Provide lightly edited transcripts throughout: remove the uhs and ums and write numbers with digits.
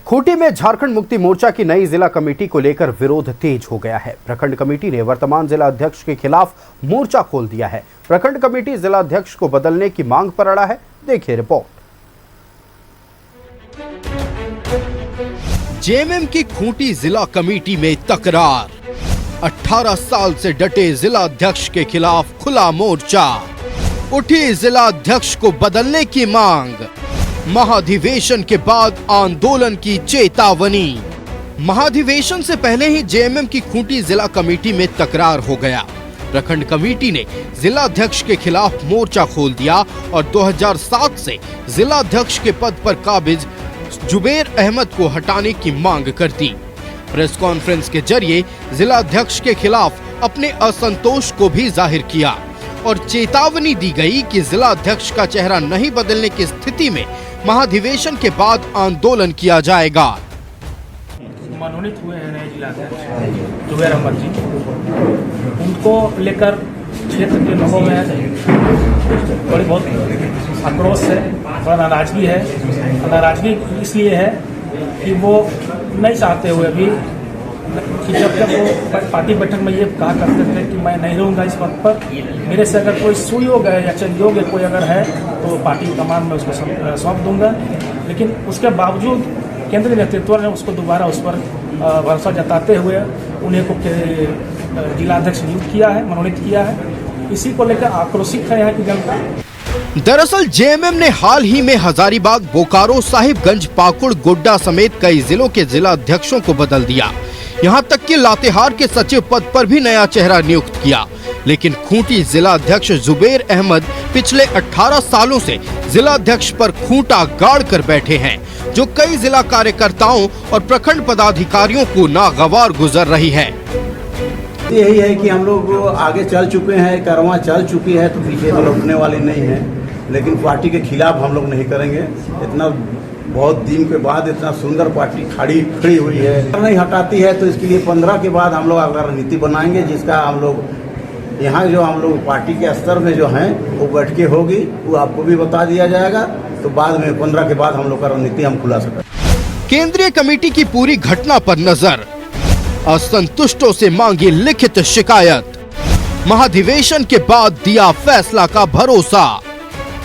खूंटी में झारखंड मुक्ति मोर्चा की नई जिला कमेटी को लेकर विरोध तेज हो गया है। प्रखंड कमेटी ने वर्तमान जिला अध्यक्ष के खिलाफ मोर्चा खोल दिया है। प्रखंड कमेटी जिला अध्यक्ष को बदलने की मांग पर अड़ा है। देखिए रिपोर्ट। जेएमएम की खूंटी जिला कमेटी में तकरार। 18 साल से डटे जिला अध्यक्ष के खिलाफ खुला मोर्चा। उठी जिला अध्यक्ष को बदलने की मांग। महाधिवेशन के बाद आंदोलन की चेतावनी। महाधिवेशन से पहले ही जेएमएम की खूंटी जिला कमेटी में तकरार हो गया। प्रखंड कमेटी ने जिला अध्यक्ष के खिलाफ मोर्चा खोल दिया और 2007 से जिला अध्यक्ष के पद पर काबिज जुबेर अहमद को हटाने की मांग कर दी। प्रेस कॉन्फ्रेंस के जरिए जिला अध्यक्ष के खिलाफ अपने असंतोष को भी जाहिर किया और चेतावनी दी गई कि जिला अध्यक्ष का चेहरा नहीं बदलने की स्थिति में महाधिवेशन के बाद आंदोलन किया जाएगा। मनोनीत हुए हैं नए जिलाध्यक्ष जुबेर अहमद जी, उनको लेकर क्षेत्र के लोगों में थोड़ी बहुत आक्रोश है, थोड़ा नाराजगी है। नाराजगी इसलिए है कि वो नहीं चाहते हुए भी कि जब वो पार्टी बैठक में ये कहा करते थे कि मैं नहीं रहूँगा इस पद पर, मेरे से अगर कोई सुयोग है या चंदयोग कोई अगर है तो पार्टी कमान में उसको सौंप दूंगा। लेकिन उसके बावजूद केंद्रीय नेतृत्व ने उसको दोबारा उस पर भरोसा जताते हुए उन्हें को जिला अध्यक्ष नियुक्त किया है, मनोनीत किया है। इसी को लेकर आक्रोशित है यहाँ की जनता। दरअसल जेएमएम ने हाल ही में हजारीबाग, बोकारो, साहिबगंज, पाकुड़, गोड्डा समेत कई जिलों के जिला अध्यक्षों को बदल दिया। यहाँ तक कि लातेहार के सचिव पद पर भी नया चेहरा नियुक्त किया। लेकिन खूंटी जिला अध्यक्ष जुबेर अहमद पिछले 18 सालों से जिला अध्यक्ष पर खूंटा गाड़ कर बैठे हैं, जो कई जिला कार्यकर्ताओं और प्रखंड पदाधिकारियों को नागवार गुजर रही है। यही है कि हम लोग आगे चल चुके हैं, करवा चल चुकी है, तो पीछे तो लौटने वाले नहीं है। लेकिन पार्टी के खिलाफ हम लोग नहीं करेंगे। इतना बहुत दिन के बाद इतना सुंदर पार्टी खड़ी हुई है, नहीं हटाती है, तो इसके लिए 15 के बाद हम लोग अगर रणनीति बनाएंगे, जिसका हम लोग यहाँ जो हम लोग पार्टी के स्तर में जो हैं वो बैठकें होगी, वो आपको भी बता दिया जाएगा। तो बाद में 15 के बाद हम लोग का रणनीति हम खुला सकें। केंद्रीय कमेटी की पूरी घटना पर नजर। असंतुष्टों से मांगी लिखित शिकायत। महाधिवेशन के बाद दिया फैसला का भरोसा।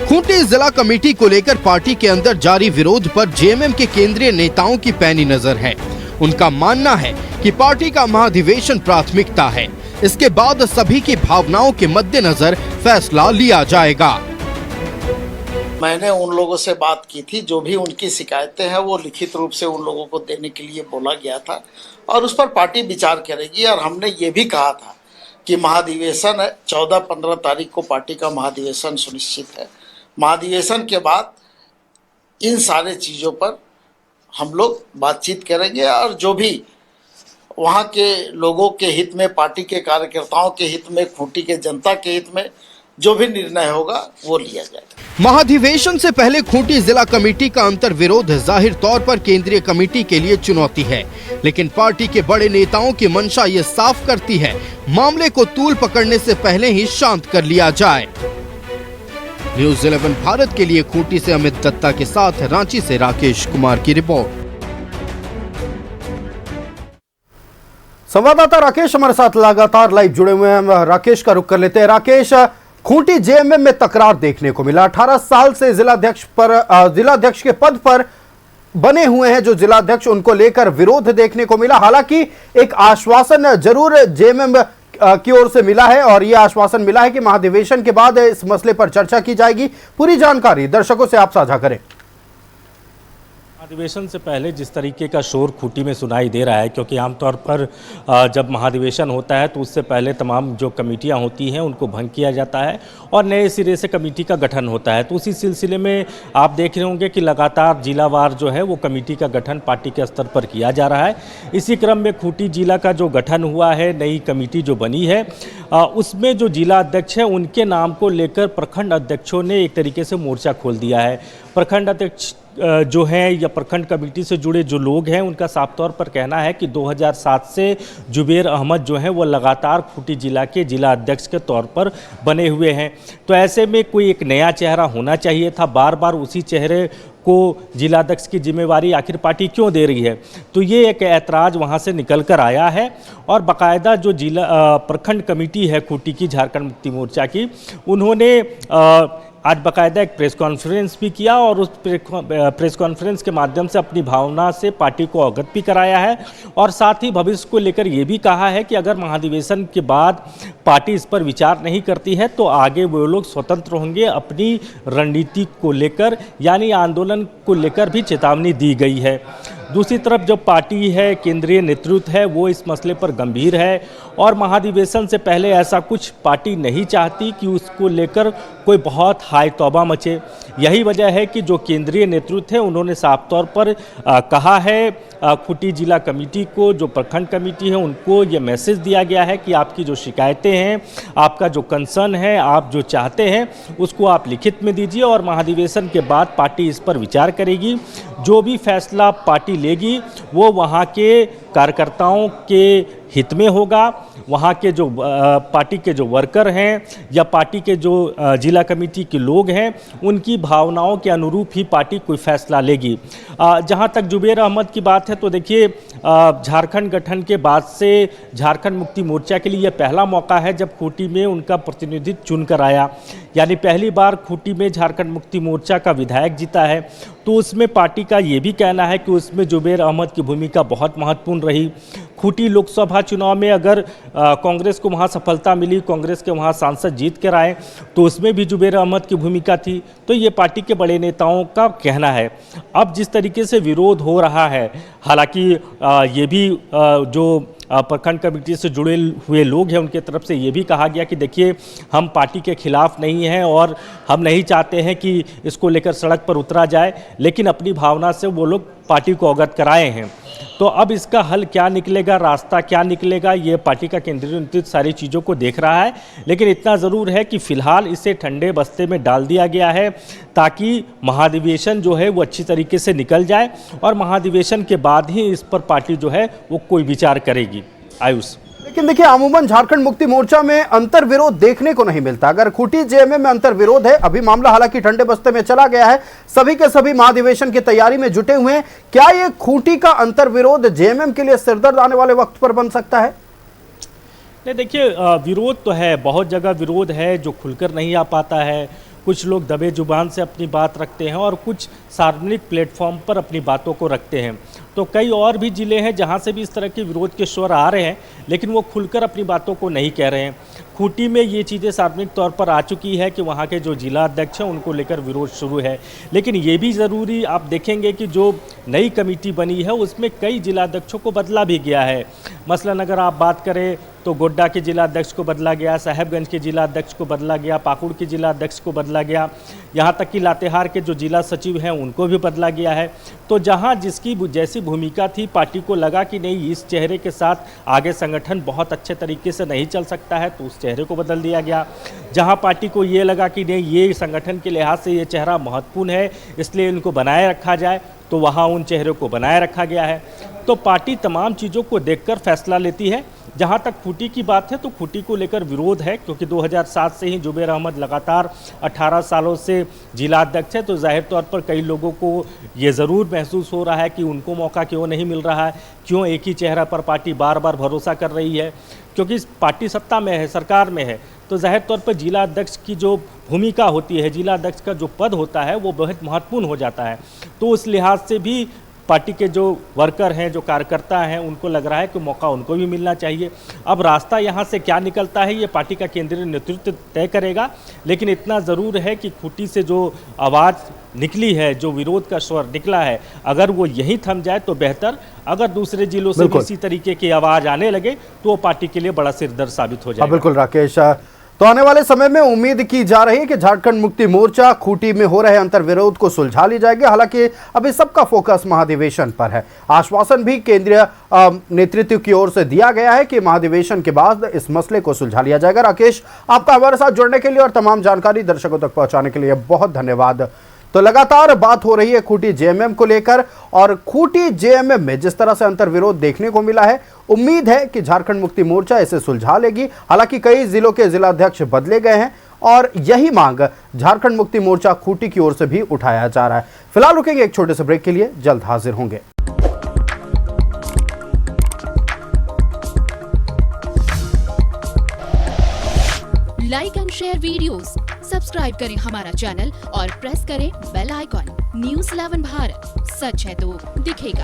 खूंटी जिला कमेटी को लेकर पार्टी के अंदर जारी विरोध पर जेएमएम के केंद्रीय नेताओं की पैनी नजर है। उनका मानना है कि पार्टी का महाधिवेशन प्राथमिकता है, इसके बाद सभी की भावनाओं के मद्देनजर फैसला लिया जाएगा। मैंने उन लोगों से बात की थी, जो भी उनकी शिकायतें हैं वो लिखित रूप से उन लोगों को देने के लिए बोला गया था और उस पर पार्टी विचार करेगी। और हमने ये भी कहा था कि महाधिवेशन है, 14-15 तारीख को पार्टी का महाधिवेशन सुनिश्चित है। महाधिवेशन के बाद इन सारे चीज़ों पर हम लोग बातचीत करेंगे और जो भी वहाँ के लोगों के हित में, पार्टी के कार्यकर्ताओं के हित में, खूंटी के जनता के हित में जो भी निर्णय होगा वो लिया जाएगा। महाधिवेशन से पहले खूंटी जिला कमेटी का अंतर विरोध जाहिर तौर पर केंद्रीय कमेटी के लिए चुनौती है, लेकिन पार्टी के बड़े नेताओं की मंशा ये साफ करती है, मामले को तूल पकड़ने से पहले ही शांत कर लिया जाए। न्यूज़ 11 भारत के लिए खूंटी से अमित दत्ता के साथ रांची से राकेश कुमार की रिपोर्ट। संवाददाता राकेश हमारे साथ लगातार लाइव जुड़े हुए हैं। राकेश का रुख कर लेते हैं। राकेश, खूंटी जेएमएम में तकरार देखने को मिला। 18 साल से जिलाध्यक्ष के पद पर बने हुए हैं जो जिलाध्यक्ष, उनको लेकर विरोध देखने को मिला। हालांकि एक आश्वासन जरूर जेएमएम की ओर से मिला है और यह आश्वासन मिला है कि महाधिवेशन के बाद इस मसले पर चर्चा की जाएगी। पूरी जानकारी दर्शकों से आप साझा करें। महाधिवेशन से पहले जिस तरीके का शोर खूंटी में सुनाई दे रहा है, क्योंकि आमतौर पर जब महाधिवेशन होता है तो उससे पहले तमाम जो कमेटियां होती हैं उनको भंग किया जाता है और नए सिरे से कमेटी का गठन होता है। तो उसी सिलसिले में आप देख रहे होंगे कि लगातार जिलावार जो है वो कमेटी का गठन पार्टी के स्तर पर किया जा रहा है। इसी क्रम में खूंटी जिला का जो गठन हुआ है, नई कमेटी जो बनी है, उसमें जो जिला अध्यक्ष है उनके नाम को लेकर प्रखंड अध्यक्षों ने एक तरीके से मोर्चा खोल दिया है। प्रखंड अध्यक्ष जो हैं या प्रखंड कमेटी से जुड़े जो लोग हैं उनका साफ तौर पर कहना है कि 2007 से जुबेर अहमद जो हैं वो लगातार खूंटी जिला के जिला अध्यक्ष के तौर पर बने हुए हैं। तो ऐसे में कोई एक नया चेहरा होना चाहिए था। बार बार उसी चेहरे को जिलाध्यक्ष की जिम्मेवारी आखिर पार्टी क्यों दे रही है। तो ये एक ऐतराज़ वहाँ से निकल कर आया है और बाकायदा जो जिला प्रखंड कमेटी है खूंटी की झारखंड मुक्ति मोर्चा की, उन्होंने आज बाकायदा एक प्रेस कॉन्फ्रेंस भी किया और उस प्रेस कॉन्फ्रेंस के माध्यम से अपनी भावना से पार्टी को अवगत भी कराया है और साथ ही भविष्य को लेकर ये भी कहा है कि अगर महाधिवेशन के बाद पार्टी इस पर विचार नहीं करती है तो आगे वो लोग स्वतंत्र होंगे अपनी रणनीति को लेकर, यानी आंदोलन को लेकर भी चेतावनी दी गई है। दूसरी तरफ जो पार्टी है, केंद्रीय नेतृत्व है, वो इस मसले पर गंभीर है और महाधिवेशन से पहले ऐसा कुछ पार्टी नहीं चाहती कि उसको लेकर कोई बहुत हाय तौबा मचे। यही वजह है कि जो केंद्रीय नेतृत्व है उन्होंने साफ तौर पर कहा है खूंटी जिला कमेटी को, जो प्रखंड कमेटी है उनको ये मैसेज दिया गया है कि आपकी जो शिकायतें हैं, आपका जो कंसर्न है, आप जो चाहते हैं उसको आप लिखित में दीजिए और महाधिवेशन के बाद पार्टी इस पर विचार करेगी। जो भी फैसला पार्टी लेगी वो वहाँ के कार्यकर्ताओं के हित में होगा, वहाँ के जो पार्टी के जो वर्कर हैं या पार्टी के जो जिला कमेटी के लोग हैं उनकी भावनाओं के अनुरूप ही पार्टी कोई फैसला लेगी। जहाँ तक जुबेर अहमद की बात है तो देखिए, झारखंड गठन के बाद से झारखंड मुक्ति मोर्चा के लिए यह पहला मौका है जब खूंटी में उनका प्रतिनिधित्व चुनकर आया, यानी पहली बार खूंटी में झारखंड मुक्ति मोर्चा का विधायक जीता है। तो उसमें पार्टी का ये भी कहना है कि उसमें जुबेर अहमद की भूमिका बहुत महत्वपूर्ण रही। खूंटी लोकसभा चुनाव में अगर कांग्रेस को वहाँ सफलता मिली, कांग्रेस के वहाँ सांसद जीत कर आए, तो उसमें भी जुबेर अहमद की भूमिका थी। तो ये पार्टी के बड़े नेताओं का कहना है। अब जिस तरीके से विरोध हो रहा है, हालांकि ये भी जो प्रखंड कमेटी से जुड़े हुए लोग हैं उनके तरफ से ये भी कहा गया कि देखिए, हम पार्टी के खिलाफ नहीं हैं और हम नहीं चाहते हैं कि इसको लेकर सड़क पर उतरा जाए, लेकिन अपनी भावना से वो लोग पार्टी को अवगत कराए हैं। तो अब इसका हल क्या निकलेगा, रास्ता क्या निकलेगा, ये पार्टी का केंद्रीय नेतृत्व सारी चीज़ों को देख रहा है। लेकिन इतना ज़रूर है कि फ़िलहाल इसे ठंडे बस्ते में डाल दिया गया है ताकि महाधिवेशन जो है वो अच्छी तरीके से निकल जाए और महाधिवेशन के बाद ही इस पर पार्टी जो है वो कोई विचार करेगी। आयुष, लेकिन देखिए, अमूमन झारखंड मुक्ति मोर्चा में अंतर विरोध देखने को नहीं मिलता। अगर खूंटी जेएमएम में अंतर विरोध है, अभी मामला हालांकि ठंडे बस्ते में चला गया है, सभी के सभी महाधिवेशन की तैयारी में जुटे हुए हैं, क्या ये खूंटी का अंतर विरोध जेएमएम के लिए सिरदर्द आने वाले वक्त पर बन सकता है? नहीं, देखिए, विरोध तो है, बहुत जगह विरोध है जो खुलकर नहीं आ पाता है। कुछ लोग दबे जुबान से अपनी बात रखते हैं और कुछ सार्वजनिक प्लेटफॉर्म पर अपनी बातों को रखते हैं। तो कई और भी ज़िले हैं जहां से भी इस तरह के विरोध के स्वर आ रहे हैं, लेकिन वो खुलकर अपनी बातों को नहीं कह रहे हैं। खूंटी में ये चीज़ें सार्वजनिक तौर पर आ चुकी है कि वहाँ के जो जिला अध्यक्ष हैं उनको लेकर विरोध शुरू है। लेकिन ये भी ज़रूरी आप देखेंगे कि जो नई कमेटी बनी है उसमें कई जिलाध्यक्षों को बदला भी गया है। मसलन अगर आप बात करें तो गोड्डा के जिला अध्यक्ष को बदला गया, साहेबगंज के जिला अध्यक्ष को बदला गया, पाकुड़ के जिला अध्यक्ष को बदला गया, यहाँ तक कि लातेहार के जो जिला सचिव हैं उनको भी बदला गया है। तो जहाँ जिसकी जैसी भूमिका थी, पार्टी को लगा कि नहीं, इस चेहरे के साथ आगे संगठन बहुत अच्छे तरीके से नहीं चल सकता है, तो उस चेहरे को बदल दिया गया। जहाँ पार्टी को ये लगा कि नहीं, ये संगठन के लिहाज से ये चेहरा महत्वपूर्ण है, इसलिए इनको बनाए रखा जाए, तो वहाँ उन चेहरों को बनाए रखा गया है। तो पार्टी तमाम चीज़ों को देखकर फैसला लेती है। जहाँ तक खूंटी की बात है तो खूंटी को लेकर विरोध है, क्योंकि 2007 से ही जुबेर अहमद लगातार 18 सालों से जिला अध्यक्ष है। तो जाहिर तौर पर कई लोगों को ये ज़रूर महसूस हो रहा है कि उनको मौका क्यों नहीं मिल रहा है, क्यों एक ही चेहरा पर पार्टी बार बार भरोसा कर रही है। क्योंकि पार्टी सत्ता में है, सरकार में है, तो जाहिर तौर पर जिला अध्यक्ष की जो भूमिका होती है, जिला अध्यक्ष का जो पद होता है वो बहुत महत्वपूर्ण हो जाता है। तो उस लिहाज से भी पार्टी के जो वर्कर हैं, जो कार्यकर्ता हैं, उनको लग रहा है कि मौका उनको भी मिलना चाहिए। अब रास्ता यहाँ से क्या निकलता है ये पार्टी का केंद्रीय नेतृत्व तय करेगा। लेकिन इतना ज़रूर है कि खूंटी से जो आवाज़ निकली है, जो विरोध का स्वर निकला है, अगर वो यहीं थम जाए तो बेहतर। अगर दूसरे जिलों से भी इसी तरीके की आवाज़ आने लगे तो वो पार्टी के लिए बड़ा सिरदर्द साबित हो जाएगा। बिल्कुल राकेश, तो आने वाले समय में उम्मीद की जा रही है कि झारखंड मुक्ति मोर्चा खूंटी में हो रहे अंतर विरोध को सुलझा ली जाएगी। हालांकि अभी सबका फोकस महाधिवेशन पर है। आश्वासन भी केंद्रीय नेतृत्व की ओर से दिया गया है कि महाधिवेशन के बाद इस मसले को सुलझा लिया जाएगा। राकेश, आपका हमारे साथ जुड़ने के लिए और तमाम जानकारी दर्शकों तक पहुंचाने के लिए बहुत धन्यवाद। तो लगातार बात हो रही है खूंटी जेएमएम को लेकर, और खूंटी जेएमएम में जिस तरह से अंतर विरोध देखने को मिला है, उम्मीद है कि झारखंड मुक्ति मोर्चा इसे सुलझा लेगी। हालांकि कई जिलों के जिलाध्यक्ष बदले गए हैं और यही मांग झारखंड मुक्ति मोर्चा खूंटी की ओर से भी उठाया जा रहा है। फिलहाल रुकेंगे एक छोटे से ब्रेक के लिए, जल्द हाजिर होंगे। Like and share videos, subscribe करें हमारा चैनल और प्रेस करें बेल आइकॉन। न्यूज़ 11 भारत, सच है तो दिखेगा।